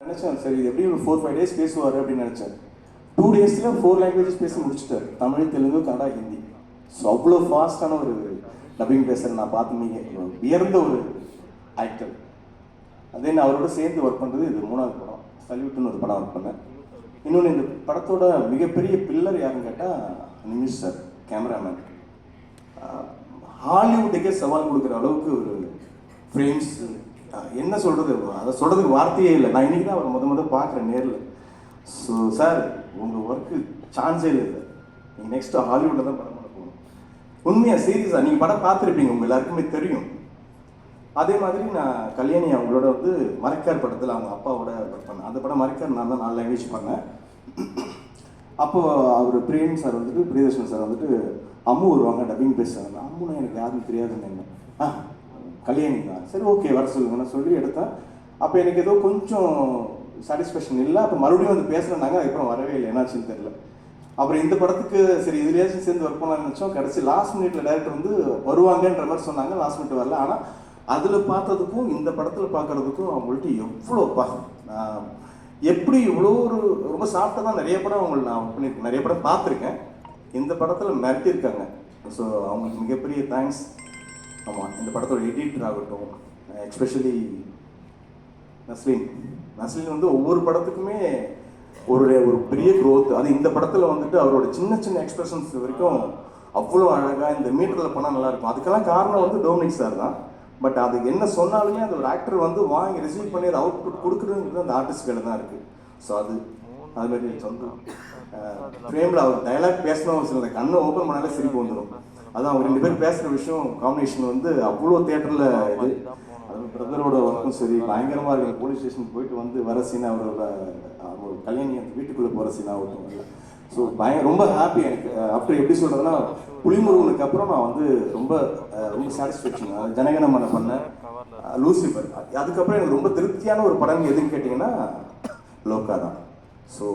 நினச்சேன் சரி இது எப்படி ஒரு 4-5 days பேசுவார் அப்படின்னு நினச்சேன். 2 daysல 4 languages பேசி முடிச்சிட்டார். தமிழ், தெலுங்கு, கன்னடா, ஹிந்தி. ஸோ அவ்வளோ ஃபாஸ்டான ஒரு டப்பிங் பேசுகிற நான் பார்த்துமீங்க உயர்ந்த ஒரு ஆக்டர். தென் அவரோட சேர்ந்து ஒர்க் பண்ணுறது இது 3வது படம். சல்யூட்னு ஒரு படம் ஒர்க் பண்ணேன். இன்னொன்று இந்த படத்தோட மிகப்பெரிய பில்லர் யாருன்னு கேட்டால் நிமிஷ் சார், கேமராமேன். ஹாலிவுட்டுக்கே சவால் கொடுக்குற அளவுக்கு ஒரு ஃப்ரேம்ஸ், என்ன சொல்கிறது, அதை சொல்கிறதுக்கு வார்த்தையே இல்லை. நான் இன்றைக்கி தான் அவரை முத பார்க்குறேன் நேரில். ஸோ சார் உங்கள் ஒர்க்கு சான்ஸே இல்லை சார், நீங்கள் நெக்ஸ்ட்டு ஹாலிவுட்டில் தான் படம் பண்ண போகணும். உண்மையாக சீரியஸாக நீங்கள் படம் பார்த்துருப்பீங்க, உங்கள் எல்லாருக்குமே தெரியும். அதே மாதிரி நான் கல்யாணி அவங்களோட வந்து மரைக்கார் படத்தில் அவங்க அப்பாவோட ஒர்க் பண்ணேன். அந்த படம் மரைக்கார் நான் தான் 4 language பண்ணேன். அப்போது அவர் பிரேம் சார் வந்துட்டு, பிரியதர்ஷன் சார் வந்துட்டு அம்மு வருவாங்க டப்பிங் பேசுகிறாங்க. அம்முனா எனக்கு யாருன்னு தெரியாதுன்னு. கல்யாணி தான், சரி ஓகே வர சொல்லுங்கன்னு சொல்லி எடுத்தேன். அப்போ எனக்கு ஏதோ கொஞ்சம் சாட்டிஸ்ஃபேக்ஷன் இல்லை. அப்போ மறுபடியும் வந்து பேசுனாங்க, அதுக்கப்புறம் வரவே இல்லை, என்னாச்சுன்னு தெரியல. அப்புறம் இந்த படத்துக்கு சரி இதுலேயாச்சும் சேர்ந்து ஒர்க் பண்ணலாம்னு நினச்சோம். கடைசி லாஸ்ட் மினிட்ல டேரக்டர் வந்து வருவாங்கன்ற மாதிரி சொன்னாங்க. லாஸ்ட் மினிட் வரல. ஆனால் அதில் பார்த்ததுக்கும் இந்த படத்தில் பார்க்குறதுக்கும் அவங்கள்ட்ட எவ்வளோப்பா, எப்படி இவ்வளோ ஒரு ரொம்ப சாஃப்டாக தான் நிறைய படம் அவங்களை நான் பண்ணியிருக்கேன், நிறைய படம் பார்த்துருக்கேன். இந்த படத்தில் மிரட்டியிருக்காங்க. ஸோ அவங்களுக்கு மிகப்பெரிய தேங்க்ஸ். ஆமாம், இந்த படத்தோட எடிட்டர் ஆகட்டும், எஸ்பெஷலி நஸ்லீன் வந்து ஒவ்வொரு படத்துக்குமே ஒரு பெரிய க்ரோத். அது இந்த படத்தில் வந்துட்டு அவரோட சின்ன சின்ன எக்ஸ்பிரஷன்ஸ் வரைக்கும் அவ்வளோ அழகாக இந்த மீட்டரில் பண்ணால் நல்லாயிருக்கும். அதுக்கெல்லாம் காரணம் வந்து டோமினிக் சார் தான். பட் அது என்ன சொன்னாலுமே அந்த ஒரு ஆக்டர் வந்து வாங்கி ரிசீவ் பண்ணி அதை அவுட்புட் கொடுக்குறதுங்கிறது அந்த ஆர்டிஸ்ட்களை தான் இருக்குது. ஸோ அதுமாதிரி சொந்தம் ஃப்ரேமில் அவர் டைலாக் பேசணும், சில கண்ணை ஓப்பன் பண்ணாலே சிரிப்பு வந்துடும். அதான் அவங்க 2 பேர் பேசுகிற விஷயம் காம்பினேஷன் வந்து அவ்வளோ தேட்டரில் இது. அது பிரதரோட ஒர்க்கும் சரி பயங்கரமாக இருக்குது. போலீஸ் ஸ்டேஷனுக்கு போயிட்டு வந்து வர சீன், அவரோட கல்யாணி அந்த வீட்டுக்குள்ளே போகிற சீன் ஆகட்டும். ஸோ ரொம்ப ஹாப்பி எனக்கு. ஆஃப்டர் எப்படி சொல்கிறதுனா, புலிமுருகனுக்கு அப்புறம் நான் வந்து ரொம்ப சாட்டிஸ்ஃபேக்ஷன். ஜனகணமன பண்ணேன், லூசிஃபர். அதுக்கப்புறம் எனக்கு ரொம்ப திருப்தியான ஒரு படம் எதுன்னு கேட்டிங்கன்னா லோக்கா தான். ஸோ